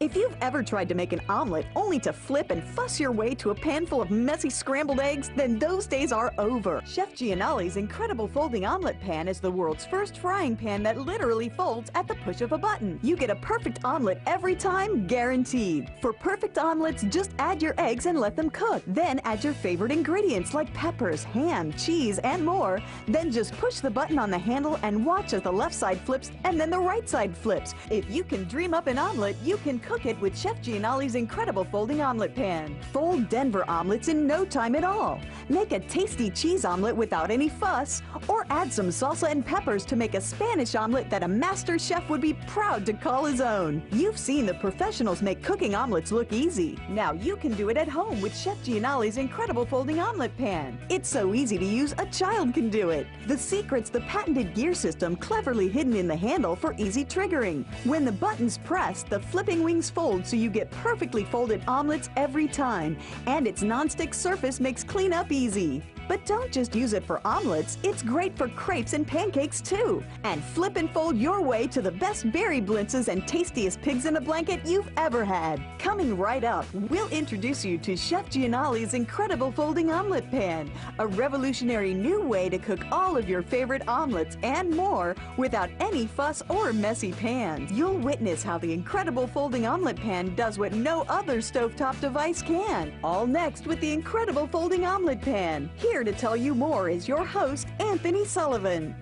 If you've ever tried to make an omelet only to flip and fuss your way to a pan full of messy scrambled eggs, then those days are over. Chef Gianoli's incredible folding omelet pan is the world's first frying pan that literally folds at the push of a button. You get a perfect omelet every time, guaranteed. For perfect omelets, just add your eggs and let them cook. Then add your favorite ingredients like peppers, ham, cheese, and more. Then just push the button on the handle and watch as the left side flips and then the right side flips. If you can dream up an omelet, you can cook it with Chef Gianoli's incredible folding omelet pan. Fold Denver omelets in no time at all. Make a tasty cheese omelet without any fuss, or add some salsa and peppers to make a Spanish omelet that a master chef would be proud to call his own. You've seen the professionals make cooking omelets look easy. Now you can do it at home with Chef Gianoli's incredible folding omelet pan. It's so easy to use, a child can do it. The secret's the patented gear system cleverly hidden in the handle for easy triggering. When the button's pressed, the flipping wings fold so you get perfectly folded omelets every time, and its non-stick surface makes cleanup easy. But don't just use it for omelets, it's great for crepes and pancakes too. And flip and fold your way to the best berry blintzes and tastiest pigs in a blanket you've ever had. Coming right up, we'll introduce you to Chef Gianoli's incredible folding omelet pan, a revolutionary new way to cook all of your favorite omelets and more without any fuss or messy pans. You'll witness how the incredible folding omelet pan does what no other stovetop device can. All next with the incredible folding omelet pan. Here to tell you more is your host, Anthony Sullivan.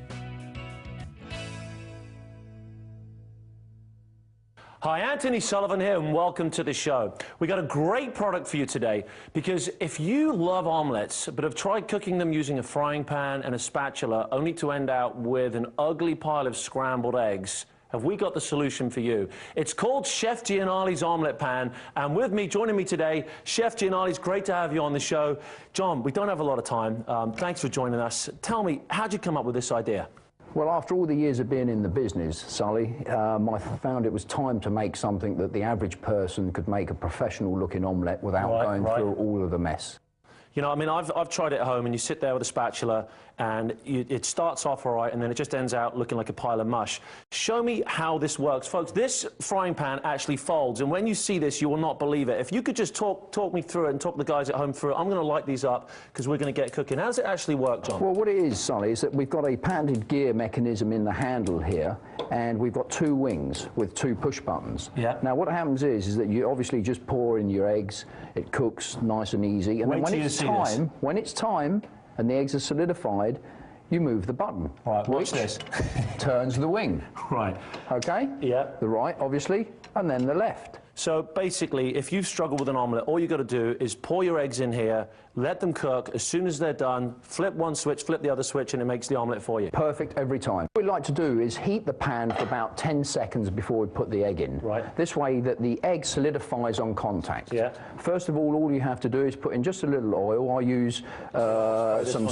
Hi, Anthony Sullivan here, and welcome to the show. We got a great product for you today, because if you love omelets but have tried cooking them using a frying pan and a spatula only to end out with an ugly pile of scrambled eggs, have we got the solution for you? It's called Chef Gianoli's Omelet Pan, and with me, joining me today, Chef Gianoli's. Great to have you on the show. John, we don't have a lot of time. Thanks for joining us. Tell me, how'd you come up with this idea? Well, after all the years of being in the business, Sully, I found it was time to make something that the average person could make a professional-looking omelette without going through all of the mess. You know, I mean, I've tried it at home, and you sit there with a spatula, and it starts off all right, and then it just ends out looking like a pile of mush. Show me how this works. Folks, this frying pan actually folds, and when you see this, you will not believe it. If you could just talk me through it and talk the guys at home through it, I'm going to light these up, because we're going to get cooking. How does it actually work, John? Well, what it is, Sully, is that we've got a patented gear mechanism in the handle here, and we've got two wings with two push buttons. Yeah. Now, what happens is that you obviously just pour in your eggs, it cooks nice and easy, and then when it's time, and the eggs are solidified, you move the button. Right, watch this. Turns the wing. Right. Okay? Yeah. The right, obviously, and then the left. So basically, if you've struggled with an omelette, all you've got to do is pour your eggs in here, let them cook. As soon as they're done, flip one switch, flip the other switch, and it makes the omelette for you. Perfect every time. What we like to do is heat the pan for about 10 seconds before we put the egg in. Right. This way that the egg solidifies on contact. Yeah. First of all you have to do is put in just a little oil. I use some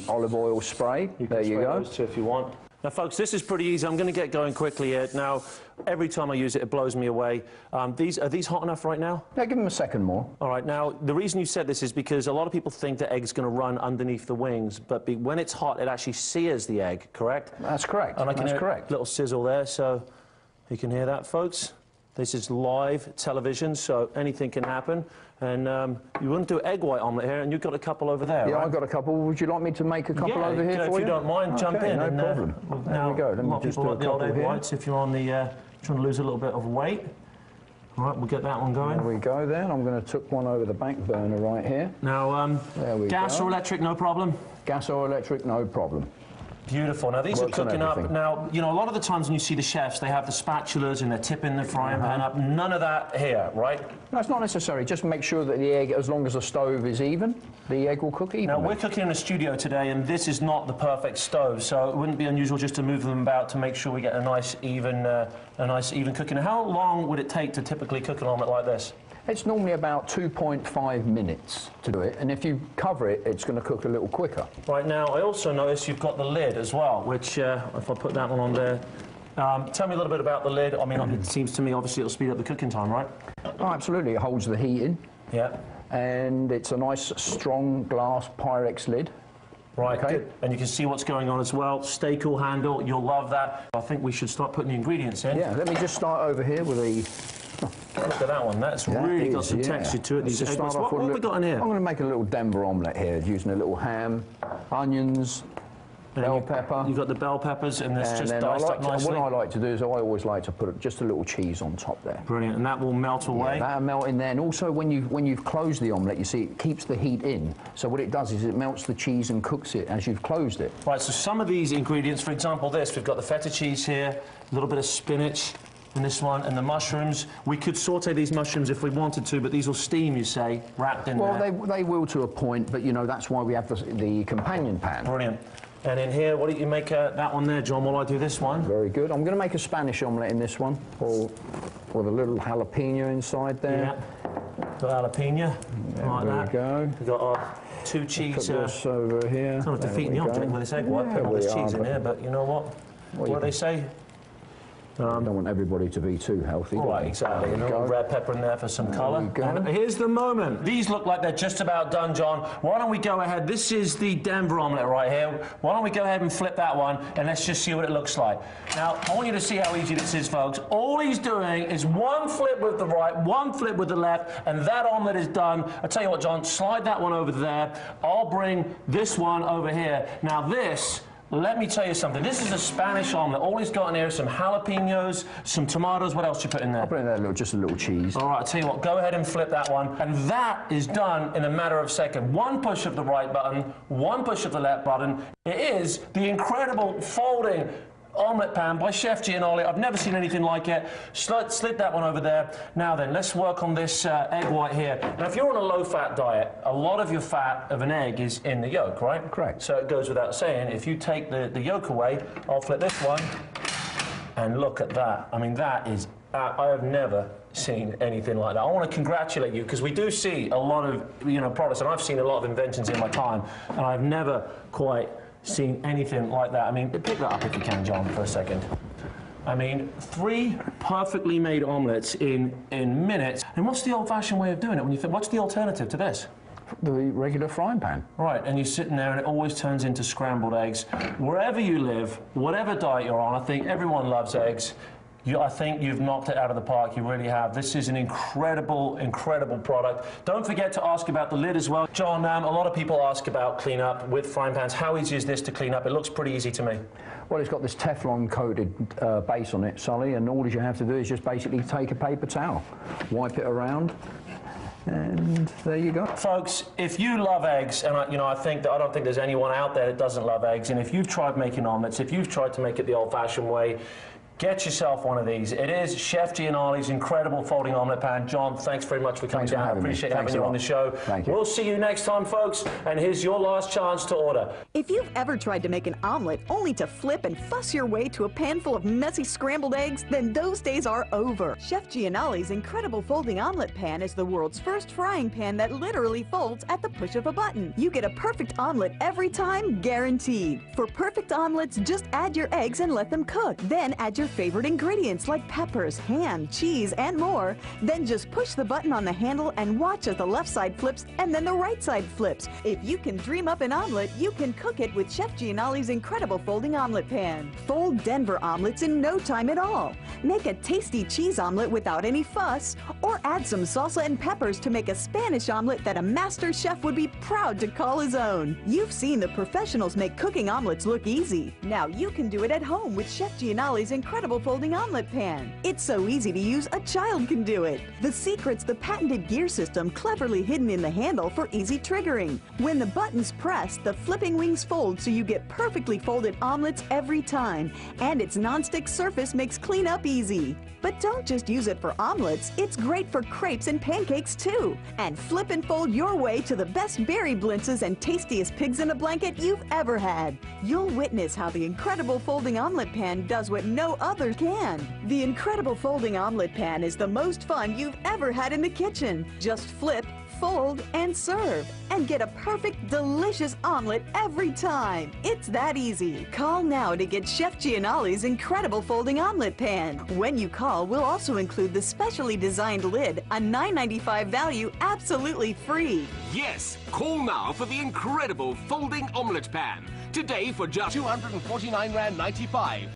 olive oil spray. There you go. Those two if you want. Now, folks, this is pretty easy. I'm going to get going quickly here. Now, every time I use it, it blows me away. Are these hot enough right now? Yeah, give them a second more. All right. Now, the reason you said this is because a lot of people think the egg's going to run underneath the wings, but when it's hot, it actually sears the egg, correct? That's correct. And I can That's hear correct. A little sizzle there, so you can hear that, folks. This is live television, so anything can happen. And you wouldn't do egg white omelette here, and you've got a couple over there, Yeah, right? I've got a couple. Would you like me to make a couple over here for you? If you don't mind, jump in. No problem. There we go. Let me just do a couple egg here. whites if you're on the trying to lose a little bit of weight. All right, we'll get that one going. There we go then. I'm going to tuck one over the back burner right here. Now, gas or electric, no problem? Gas or electric, no problem. Beautiful. Now, these are cooking up. Now, you know, a lot of the times when you see the chefs, they have the spatulas and they're tipping the frying pan up. None of that here, right? No, it's not necessary. Just make sure that the egg, as long as the stove is even, the egg will cook evenly. Now, we're cooking in a studio today, and this is not the perfect stove, so it wouldn't be unusual just to move them about to make sure we get a nice, even cooking. Now, how long would it take to typically cook an omelette like this? It's normally about 2.5 minutes to do it, and if you cover it, it's going to cook a little quicker. Right. Now, I also notice you've got the lid as well, which, if I put that one on there, tell me a little bit about the lid. I mean, it seems to me, obviously, it'll speed up the cooking time, right? Oh, absolutely. It holds the heat in. Yeah. And it's a nice, strong glass Pyrex lid. Right, okay. Good. And you can see what's going on as well. Stay cool handle, you'll love that. I think we should start putting the ingredients in. Yeah, let me just start over here with a Look at that one. That's really got some texture to it. These egg whites. What have we got in here? I'm going to make a little Denver omelette here, using a little ham, onions, bell pepper. You've got the bell peppers, and this just diced up nicely. What I like to do is I always like to put just a little cheese on top there. Brilliant, and that will melt away? Yeah, that'll melt in there, and also when you've closed the omelette, you see it keeps the heat in. So what it does is it melts the cheese and cooks it as you've closed it. Right, so some of these ingredients, for example this, we've got the feta cheese here, a little bit of spinach in this one, and the mushrooms. We could saute these mushrooms if we wanted to, but these will steam, you say, wrapped in there. Well, they will to a point, but, you know, that's why we have the companion pan. Brilliant. And in here, what do you make that one there, John, while I do this one? Very good. I'm going to make a Spanish omelette in this one, or with a little jalapeno inside there. Yeah, got jalapeno, like that. There we go. We've got our two cheese... Put this over here. Kind of defeating the object with this egg white, putting all this cheese in here, but you know what? What do they say? Don't want everybody to be too healthy. Right, exactly. You know, red pepper in there for some colour. And here's the moment. These look like they're just about done, John. Why don't we go ahead? This is the Denver omelette right here. Why don't we go ahead and flip that one, and let's just see what it looks like. Now, I want you to see how easy this is, folks. All he's doing is one flip with the right, one flip with the left, and that omelette is done. I'll tell you what, John, slide that one over there. I'll bring this one over here. Now, this... Let me tell you something. This is a Spanish omelette. All he's got in here is some jalapenos, some tomatoes. What else you put in there? I'll put in there just a little cheese. All right, I'll tell you what. Go ahead and flip that one. And that is done in a matter of seconds. One push of the right button, one push of the left button. It is the incredible folding omelette pan by Chef Gianoli. I've never seen anything like it. Slid that one over there. Now then, let's work on this egg white here. Now, if you're on a low-fat diet, a lot of your fat of an egg is in the yolk, right? Correct. So it goes without saying, if you take the yolk away, I'll flip this one, and look at that. I mean, that is... I have never seen anything like that. I want to congratulate you, because we do see a lot of, you know, products, and I've seen a lot of inventions in my time, and I've never quite seen anything like that. I mean, pick that up if you can, John, for a second. I mean, 3 perfectly made omelettes in minutes. And what's the old-fashioned way of doing it? When you think, what's the alternative to this? The regular frying pan. Right, and you're sitting there and it always turns into scrambled eggs. Wherever you live, whatever diet you're on, I think everyone loves eggs. I think you've knocked it out of the park. You really have. This is an incredible, incredible product. Don't forget to ask about the lid as well. John, a lot of people ask about cleanup with frying pans. How easy is this to clean up? It looks pretty easy to me. Well, it's got this Teflon-coated base on it, Sully, and all you have to do is just basically take a paper towel, wipe it around, and there you go. Folks, if you love eggs, and I don't think there's anyone out there that doesn't love eggs, and if you've tried making omelettes, if you've tried to make it the old-fashioned way, get yourself one of these. It is Chef Gianoli's incredible folding omelette pan. John, thanks very much for coming down. I appreciate having you on the show. Thank you. We'll see you next time, folks, and here's your last chance to order. If you've ever tried to make an omelet only to flip and fuss your way to a pan full of messy scrambled eggs, then those days are over. Chef Gianoli's incredible folding omelet pan is the world's first frying pan that literally folds at the push of a button. You get a perfect omelet every time, guaranteed. For perfect omelets, just add your eggs and let them cook. Then add your favorite ingredients like peppers, ham, cheese, and more. Then just push the button on the handle and watch as the left side flips and then the right side flips. If you can dream up an omelet, you can cook it with Chef Gianoli's incredible folding omelet pan. Fold Denver omelets in no time at all. Make a tasty cheese omelet without any fuss, or add some salsa and peppers to make a Spanish omelet that a master chef would be proud to call his own. You've seen the professionals make cooking omelets look easy. Now you can do it at home with Chef Gianoli's incredible folding omelet pan. It's so easy to use, a child can do it. The secret's the patented gear system cleverly hidden in the handle for easy triggering. When the button's pressed, the flipping wings fold so you get perfectly folded omelets every time. And its non-stick surface makes cleanup easy. But don't just use it for omelets, it's great for crepes and pancakes too. And flip and fold your way to the best berry blintzes and tastiest pigs in a blanket you've ever had. You'll witness how the incredible folding omelet pan does what no other can. The incredible folding omelet pan is the most fun you've ever had in the kitchen. Just flip, fold, and serve, and get a perfect, delicious omelet every time. It's that easy. Call now to get Chef Gianoli's incredible folding omelet pan. When you call, we'll also include the specially designed lid, a $9.95 value, absolutely free. Yes, call now for the incredible folding omelet pan. Today for just £249.95.